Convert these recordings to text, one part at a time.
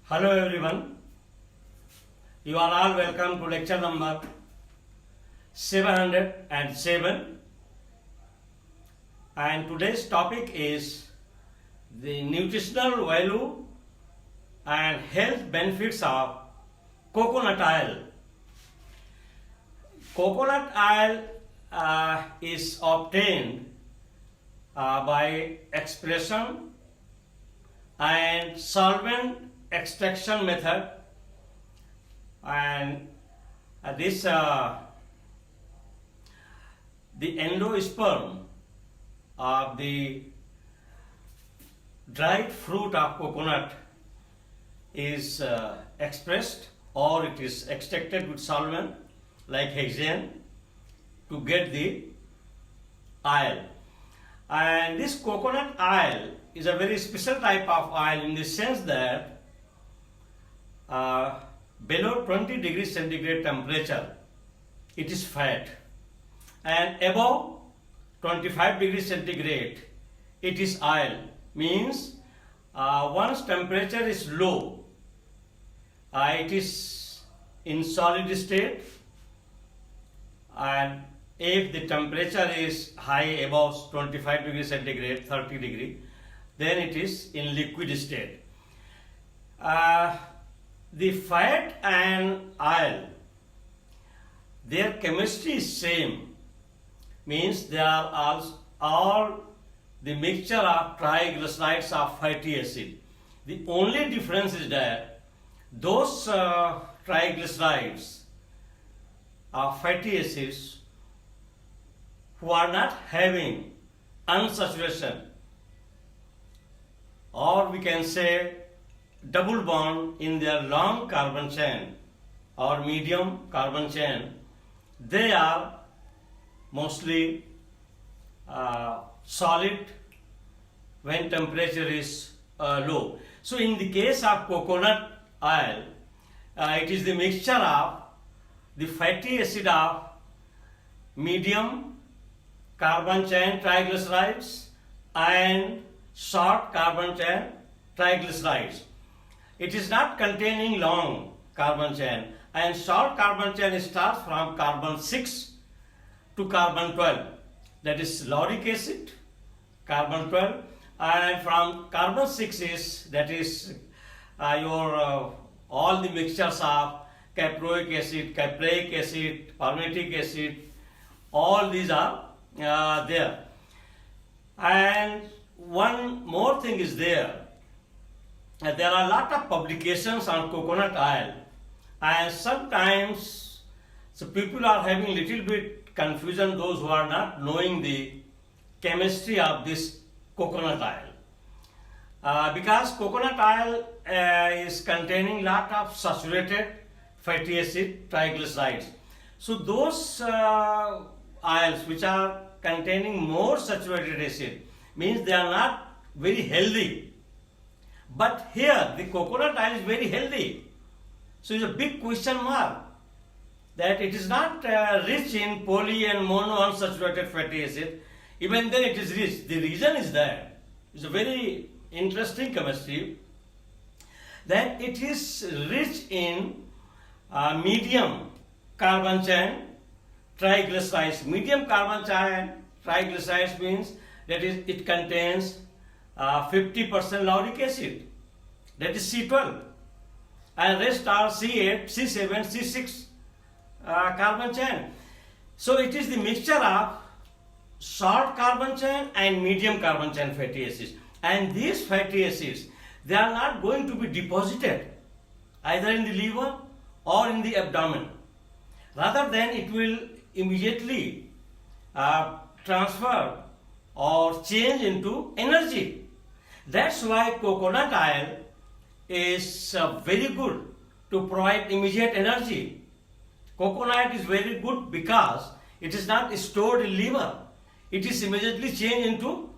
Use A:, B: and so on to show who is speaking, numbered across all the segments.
A: Hello everyone, you are all welcome to lecture number 707, and today's topic is the nutritional value and health benefits of coconut oil. Coconut oil is obtained by expression and solvent extraction method, and the endosperm of the dried fruit of coconut is expressed, or it is extracted with solvent like hexane to get the oil. And this coconut oil is a very special type of oil in the sense that below 20 degrees centigrade temperature it is fat, and above 25 degrees centigrade it is oil. Means once temperature is low, it is in solid state, and if the temperature is high, above 25 degrees centigrade, 30 degree, then it is in liquid state. The fat and oil, their chemistry is same, means they are all the mixture of triglycerides of fatty acid. The only difference is that those triglycerides of fatty acids who are not having unsaturation, or we can say double bond in their long carbon chain or medium carbon chain, they are mostly solid when temperature is low. So in the case of coconut oil, it is the mixture of the fatty acid of medium carbon chain triglycerides and short carbon chain triglycerides. It is not containing long carbon chain, and short carbon chain starts from carbon 6 to carbon 12, that is lauric acid, carbon 12, and from carbon 6 is, that is your all the mixtures of caproic acid, capraic acid, palmitic acid, all these are there. And one more thing is there. There are a lot of publications on coconut oil, and sometimes people are having little bit confusion, those who are not knowing the chemistry of this coconut oil. Because coconut oil is containing lot of saturated fatty acid triglycerides. So those oils which are containing more saturated acid means they are not very healthy. But here the coconut oil is very healthy. So it's a big question mark that it is not rich in poly and mono unsaturated fatty acid. Even then it is rich. The reason is that it's a very interesting chemistry, that it is rich in medium carbon chain triglycerides. Medium carbon chain triglycerides means that it contains 50% lauric acid, that is C12, and rest are C8, C7, C6 carbon chain. So it is the mixture of short carbon chain and medium carbon chain fatty acids, and these fatty acids, they are not going to be deposited either in the liver or in the abdomen. Rather than it will immediately transfer or change into energy. That's why coconut oil is very good to provide immediate energy. Coconut is very good because it is not stored in liver. It is immediately changed into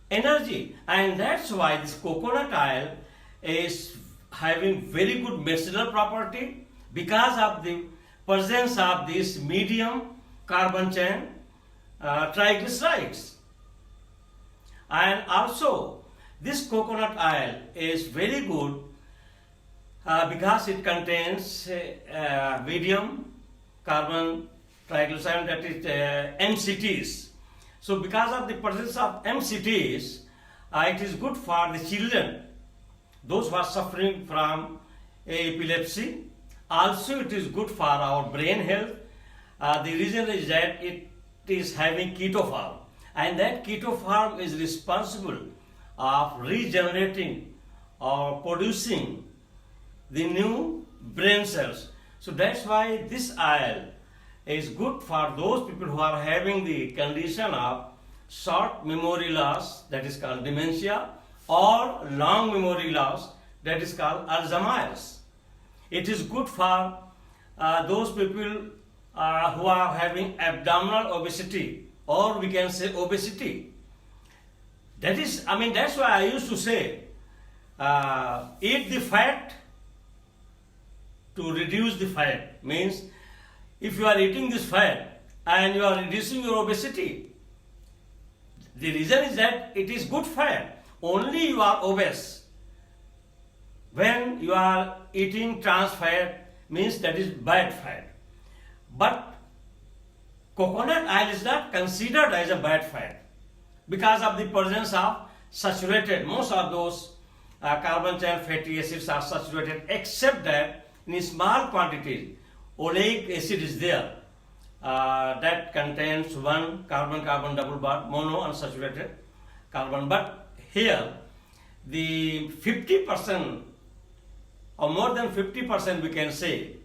A: energy, and that's why this coconut oil is having very good medicinal property because of the presence of this medium carbon chain triglycerides. And also this coconut oil is very good because it contains medium carbon triglyceride, that is MCTs. So because of the presence of MCTs, it is good for the children, those who are suffering from epilepsy. Also it is good for our brain health. The reason is that it is having ketoform, and that ketoform is responsible of regenerating or producing the new brain cells. So that's why this oil is good for those people who are having the condition of short memory loss, that is called dementia, or long memory loss, that is called Alzheimer's. It is good for those people who are having abdominal obesity, or we can say obesity. That's why I used to say, eat the fat to reduce the fat. Means if you are eating this fat and you are reducing your obesity, the reason is that it is good fat. Only you are obese when you are eating trans fat, means that is bad fat. But coconut oil is not considered as a bad fat because of the presence of saturated. Most of those carbon chain fatty acids are saturated, except that in small quantities oleic acid is there, that contains one carbon-carbon double bond, mono unsaturated carbon. But here the 50% or more than 50%, we can say,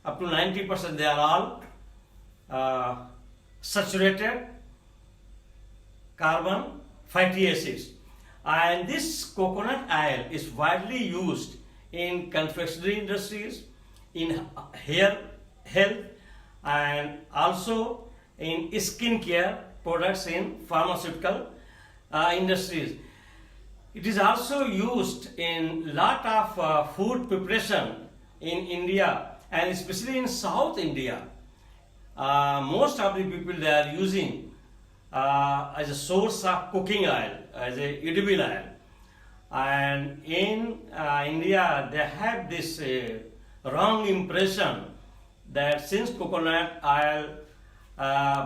A: up to 90%, they are all saturated carbon fatty acids. And this coconut oil is widely used in confectionery industries, in hair health, and also in skincare products in pharmaceutical industries. It is also used in lot of food preparation in India, and especially in South India. Most of the people, they are using as a source of cooking oil, as a edible oil. And in India, they have this wrong impression that since coconut oil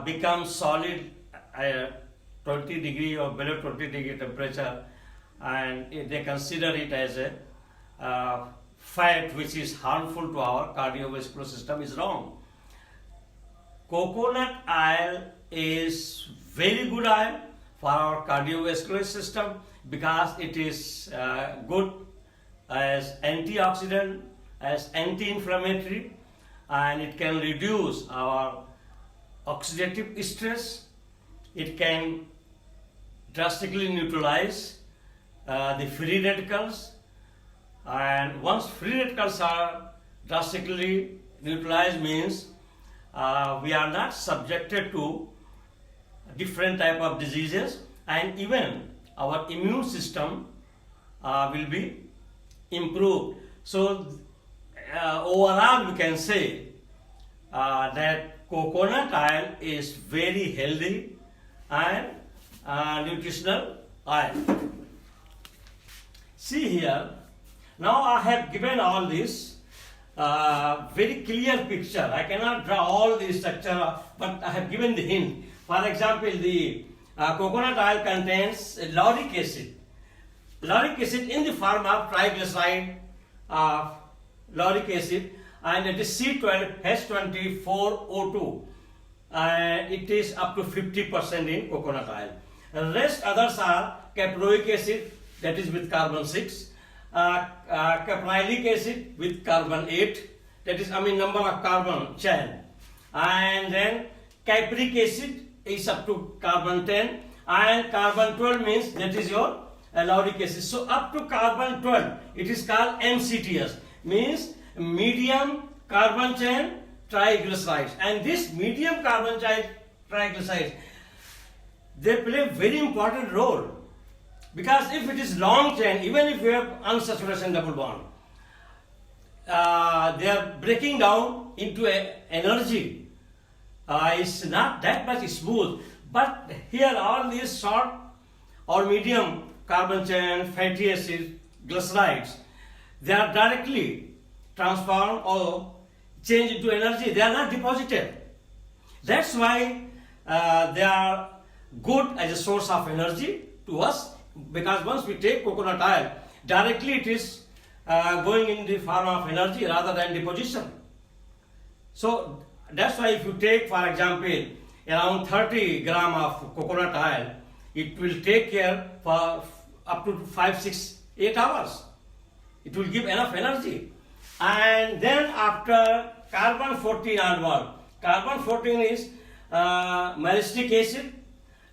A: becomes solid at 20 degree or below 20 degree temperature, and they consider it as a fat which is harmful to our cardiovascular system, is wrong. Coconut oil is very good oil for our cardiovascular system because it is good as antioxidant, as anti-inflammatory, and it can reduce our oxidative stress. It can drastically neutralize the free radicals, and once free radicals are drastically neutralized, means we are not subjected to different type of diseases, and even our immune system will be improved. So overall we can say that coconut oil is very healthy and nutritional oil. See here, now I have given all this very clear picture. I cannot draw all the structure, but I have given the hint. For example, the coconut oil contains lauric acid. Lauric acid in the form of triglyceride lauric acid, and it is C12H24O2. It is up to 50% in coconut oil. The rest others are caproic acid, that is with carbon 6, caprylic acid with carbon 8, that is number of carbon chain, and then capric acid is up to carbon 10, and carbon 12 means that is your lauric acid. So up to carbon 12, it is called MCTS, means medium carbon chain triglycerides. And this medium carbon chain triglycerides, they play a very important role, because if it is long chain, even if you have unsaturation double bond, they are breaking down into energy. It's not that much smooth, but here all these short or medium carbon chain fatty acid glycerides, they are directly transform or change into energy. They are not deposited. That's why they are good as a source of energy to us, because once we take coconut oil, directly it is going in the form of energy rather than deposition. So that's why if you take, for example, around 30 gram of coconut oil, it will take care for up to 5, 6, 8 hours. It will give enough energy. And then after carbon 14 onward, carbon 14 is malic acid,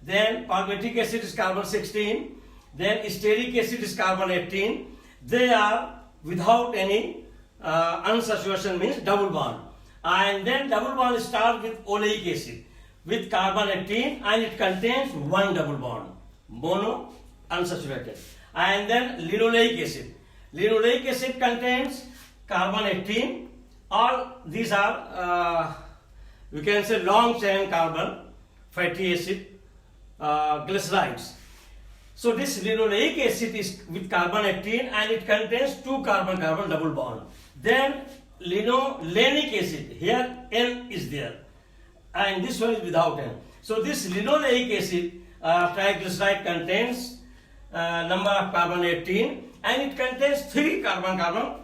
A: then palmitic acid is carbon 16, then stearic acid is carbon 18. They are without any unsaturation, means double bond. And then double bond starts with oleic acid with carbon 18, and it contains one double bond, mono unsaturated. And then linoleic acid. Linoleic acid contains carbon 18. All these are we can say long chain carbon fatty acid glycerides. So this linoleic acid is with carbon 18 and it contains two carbon-carbon double bond. Then linolenic acid, here N is there, and this one is without N. So this linoleic acid triglyceride contains number of carbon 18, and it contains three carbon-carbon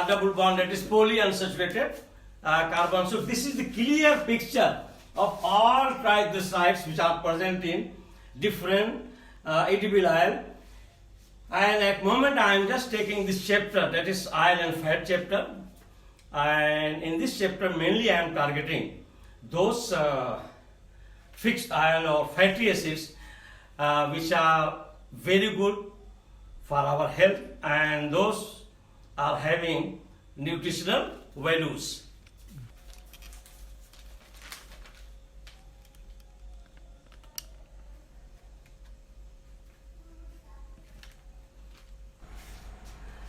A: double bond, that is polyunsaturated carbon. So this is the clear picture of all triglycerides which are present in different edible oil. And at the moment I am just taking this chapter, that is oil and fat chapter, and in this chapter mainly I am targeting those fixed oil or fatty acids which are very good for our health, and those are having nutritional values.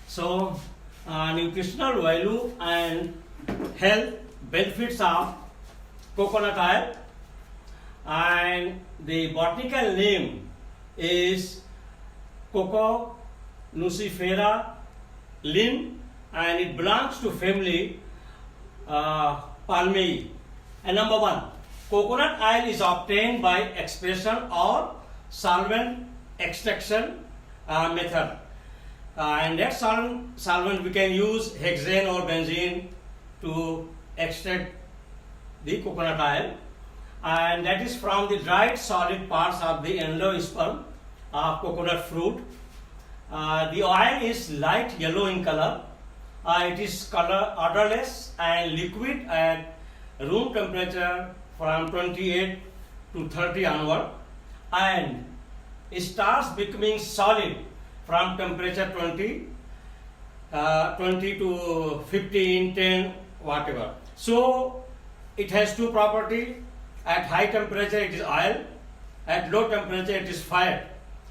A: So, nutritional value and health benefits of coconut oil, and the botanical name is Coco nucifera Linn, and it belongs to family Palmae. And number one, coconut oil is obtained by expression or solvent extraction method. And that solvent we can use hexane or benzene to extract the coconut oil, and that is from the dried solid parts of the endosperm of coconut fruit. The oil is light yellow in color. It is color odorless and liquid at room temperature from 28 to 30 onward, and it starts becoming solid from temperature 20 to 15, 10, whatever. So it has two properties. At high temperature it is oil, at low temperature it is fat.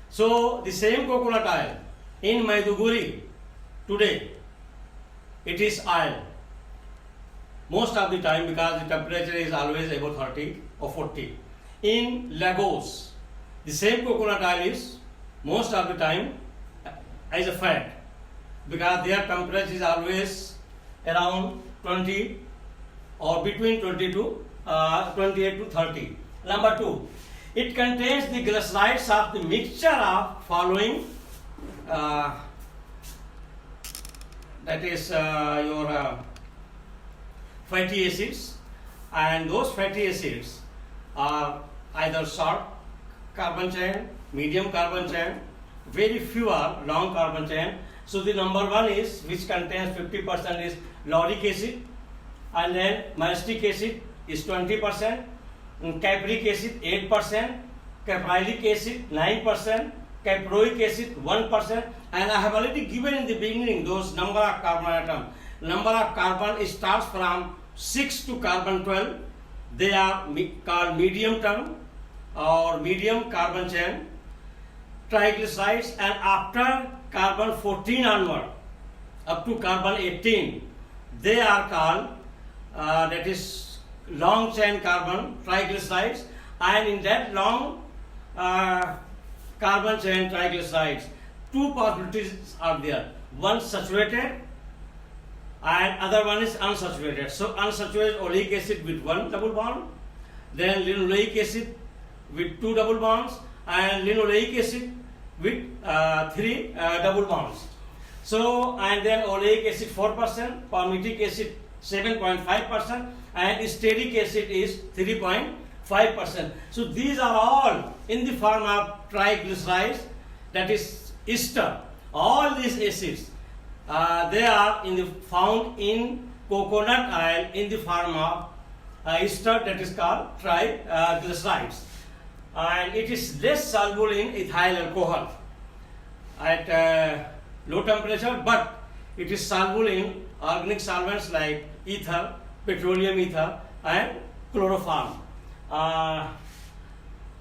A: So the same coconut oil in Maiduguri today, it is oil most of the time, because the temperature is always above 30 or 40. In Lagos, the same coconut oil is most of the time as a fat, because their temperature is always around 20 or between 20 to 28 to 30. Number two, it contains the glycerides of the mixture of following, that is your fatty acids, and those fatty acids are either short carbon chain, medium carbon chain, very few are long carbon chain. So the number one is, which contains 50%, is lauric acid, and then malic acid is 20%, capric acid 8%, caprylic acid 9%, caproic acid 1%, and I have already given in the beginning those number of carbon atom. Number of carbon starts from 6 to carbon 12. They are called medium term or medium carbon chain triglycerides, and after carbon 14 onward up to carbon 18, they are called that is long chain carbon triglycerides. And in that long carbon chain triglycerides, two possibilities are there: one saturated and other one is unsaturated. So unsaturated oleic acid with 1 double bond, then linoleic acid with 2 double bonds, and linoleic acid with 3 double bonds. So, and then oleic acid 4%, palmitic acid 7.5%, and stearic acid is 3.5%. So these are all in the form of triglycerides, that is ester. All these acids, they are found in coconut oil in the form of ester, that is called triglycerides, and it is less soluble in ethyl alcohol at low temperature, but it is soluble in organic solvents like ether, petroleum ether, and chloroform.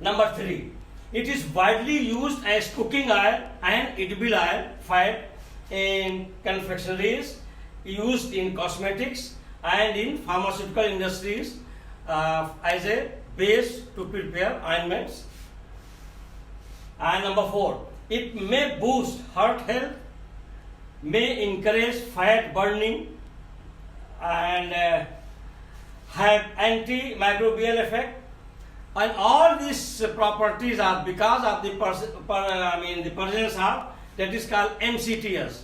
A: Number 3, it is widely used as cooking oil and edible oil, fat in confectioneries, used in cosmetics and in pharmaceutical industries as a base to prepare ointments. And number 4, it may boost heart health, may encourage fat burning, and have antimicrobial effect. And all these properties are because of the presence of that is called MCTs,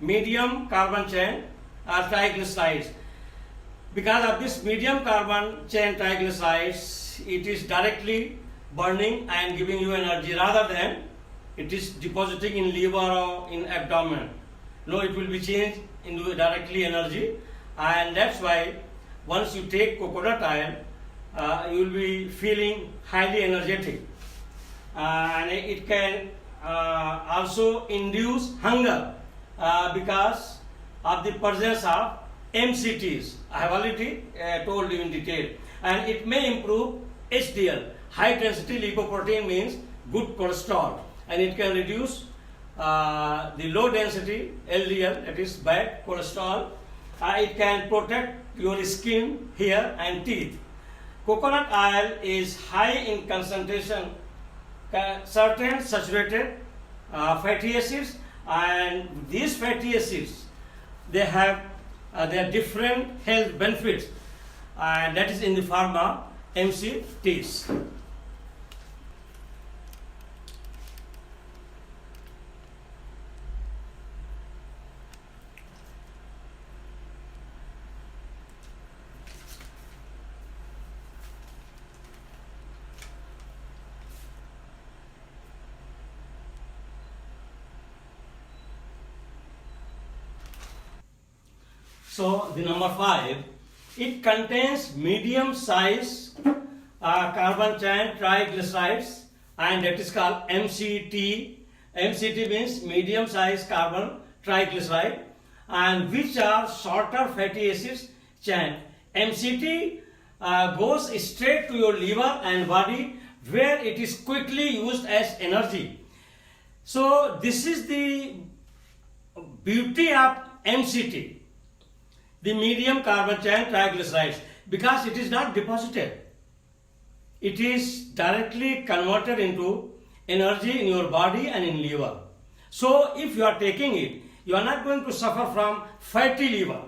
A: medium carbon chain triglycerides. Because of this medium carbon chain triglycerides, it is directly burning and giving you energy rather than it is depositing in liver or in abdomen. No, it will be changed into directly energy, and that's why once you take coconut oil, you will be feeling highly energetic, and it can also induce hunger because of the presence of MCTs. I have already told you in detail, and it may improve HDL, high density lipoprotein, means good cholesterol, and it can reduce the low density LDL, that is bad cholesterol. It can protect your skin, hair, and teeth. Coconut oil is high in concentration certain saturated fatty acids, and these fatty acids, they have their different health benefits, and that is in the form of MCTs. So the number 5, it contains medium size carbon chain triglycerides, and that is called MCT. MCT means medium size carbon triglyceride, and which are shorter fatty acids chain. MCT goes straight to your liver and body, where it is quickly used as energy. So this is the beauty of MCT, the medium carbon chain triglycerides, because it is not deposited. It is directly converted into energy in your body and in liver. So if you are taking it, you are not going to suffer from fatty liver.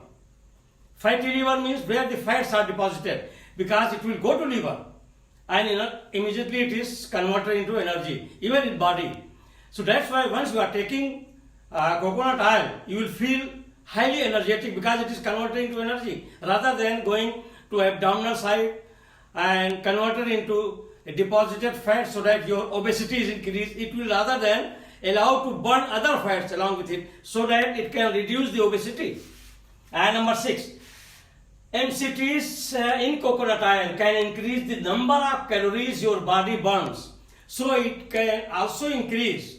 A: Fatty liver means where the fats are deposited, because it will go to liver and immediately it is converted into energy, even in body. So that's why once you are taking coconut oil, you will feel highly energetic, because it is converted into energy rather than going to abdominal side and converted into a deposited fat so that your obesity is increased. It will rather than allow to burn other fats along with it so that it can reduce the obesity. And number 6, MCTs in coconut oil can increase the number of calories your body burns. So it can also increase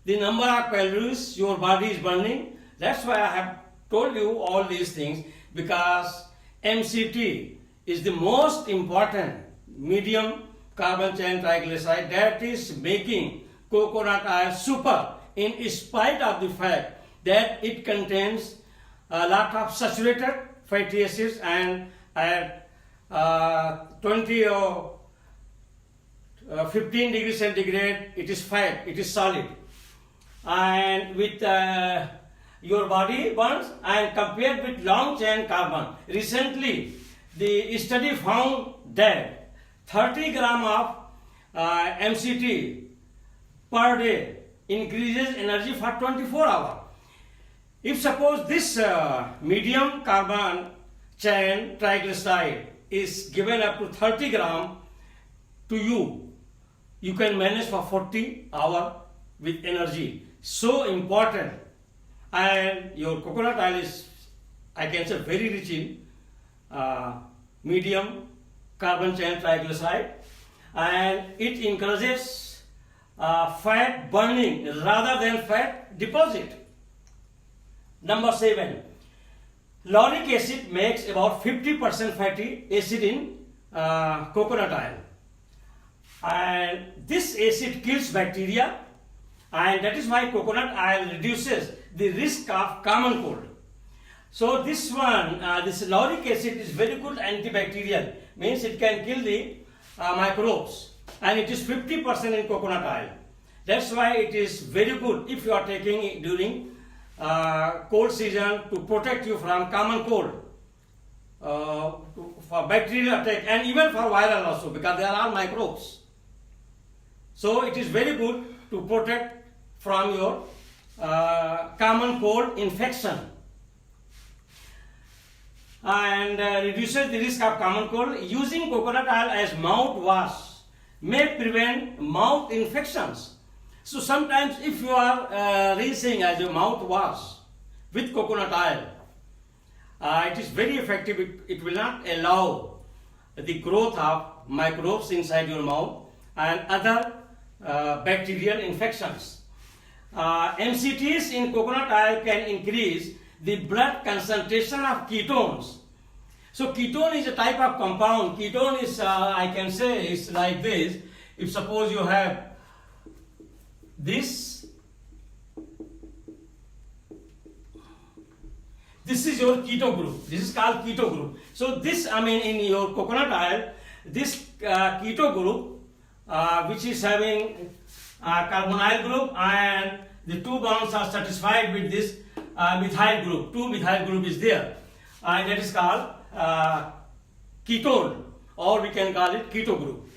A: the number of calories your body is burning. That's why I have told you all these things, because MCT is the most important medium carbon chain triglyceride that is making coconut oil super, in spite of the fact that it contains a lot of saturated fatty acids, and at 20 or 15 degrees centigrade it is fat, it is solid, and with your body burns and compared with long chain carbon. Recently, the study found that 30 gram of MCT per day increases energy for 24 hours. If suppose this medium carbon chain triglyceride is given up to 30 gram to you, you can manage for 40 hours with energy. So important. And your coconut oil is, I can say, very rich in medium carbon chain triglyceride, and it encourages fat burning rather than fat deposit. Number 7, lauric acid makes about 50% fatty acid in coconut oil, and this acid kills bacteria, and that is why coconut oil reduces the risk of common cold. So this one, this lauric acid is very good antibacterial, means it can kill the microbes, and it is 50% in coconut oil. That's why it is very good if you are taking it during cold season to protect you from common cold, for bacterial attack, and even for viral also, because there are microbes. So it is very good to protect from your common cold infection, and reduces the risk of common cold. Using coconut oil as mouthwash may prevent mouth infections. So sometimes if you are rinsing as a mouthwash with coconut oil, it is very effective. It will not allow the growth of microbes inside your mouth and other bacterial infections. MCTs in coconut oil can increase the blood concentration of ketones. So ketone is a type of compound. Ketone is, I can say, is like this. If suppose you have this is your keto group. This is called keto group. So this, I mean, in your coconut oil, this keto group, which is having carbonyl group, and the two bonds are satisfied with this methyl group. Two methyl group is there, and that is called ketone, or we can call it keto group.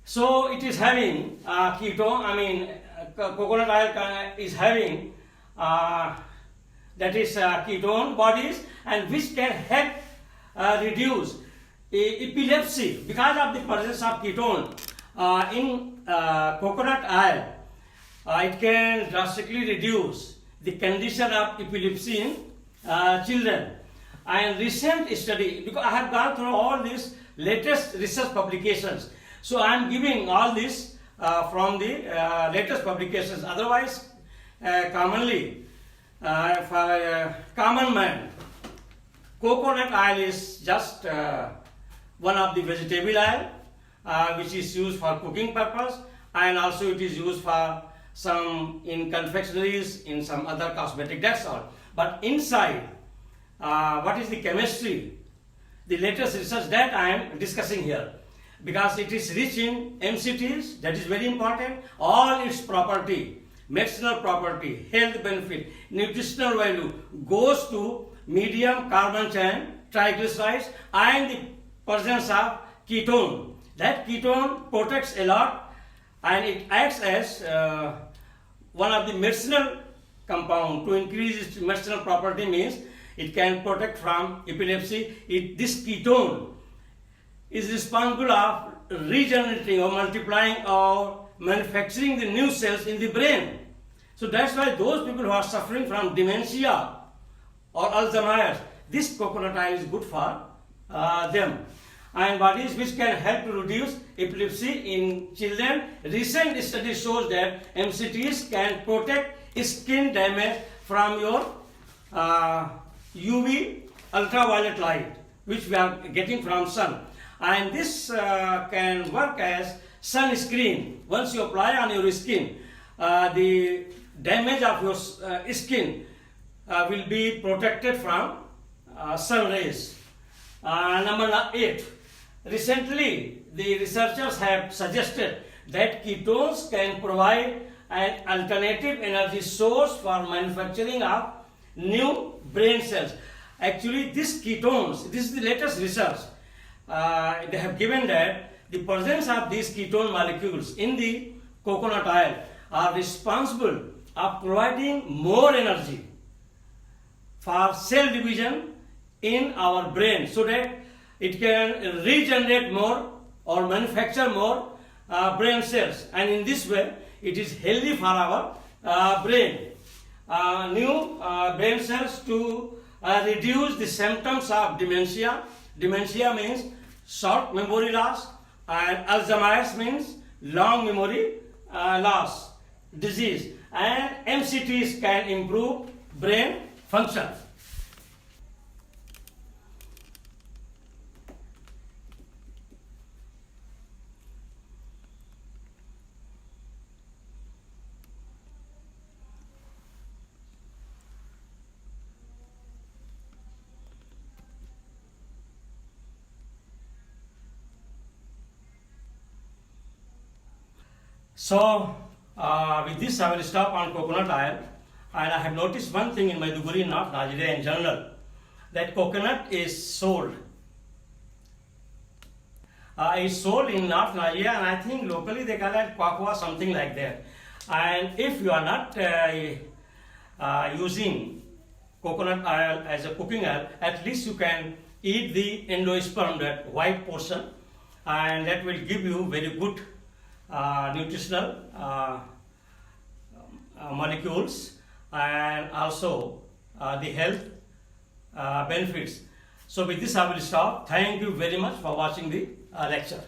A: So it is having ketone, I mean coconut oil is having that is ketone bodies, and which can help reduce epilepsy because of the presence of ketone in coconut oil. It can drastically reduce the condition of epilepsy in children. And recent study, because I have gone through all these latest research publications, so I am giving all this from the latest publications. Otherwise, commonly for a common man, coconut oil is just one of the vegetable oil which is used for cooking purpose, and also it is used for some in confectionaries, in some other cosmetic, that's all. But inside, what is the chemistry, the latest research that I am discussing here, because it is rich in MCTs, that is very important. All its property, medicinal property, health benefit, nutritional value goes to medium carbon chain triglycerides and the presence of ketone. That ketone protects a lot, and it acts as one of the medicinal compound to increase its medicinal property, means it can protect from epilepsy. This ketone is responsible of regenerating or multiplying or manufacturing the new cells in the brain. So that's why those people who are suffering from dementia or Alzheimer's, this coconut oil is good for them. And bodies which can help to reduce epilepsy in children. Recent study shows that MCTs can protect skin damage from your UV ultraviolet light, which we are getting from sun. And this can work as sunscreen. Once you apply on your skin, the damage of your skin will be protected from sun rays. Number 8. Recently, the researchers have suggested that ketones can provide an alternative energy source for manufacturing of new brain cells. Actually, these ketones, this is the latest research. They have given that the presence of these ketone molecules in the coconut oil are responsible of providing more energy for cell division in our brain, so that it can regenerate more or manufacture more brain cells, and in this way it is healthy for our brain. New brain cells to reduce the symptoms of dementia. Dementia means short memory loss, and Alzheimer's means long memory loss disease, and MCTs can improve brain function. So with this I will stop on coconut oil, and I have noticed one thing in Maiduguri, North Nigeria in general, that coconut is sold. It's sold in North Nigeria, and I think locally they call it kwakwa, something like that. And if you are not using coconut oil as a cooking oil, at least you can eat the endosperm, that white portion, and that will give you very good nutritional molecules, and also the health benefits. So with this I will stop. Thank you very much for watching the lecture.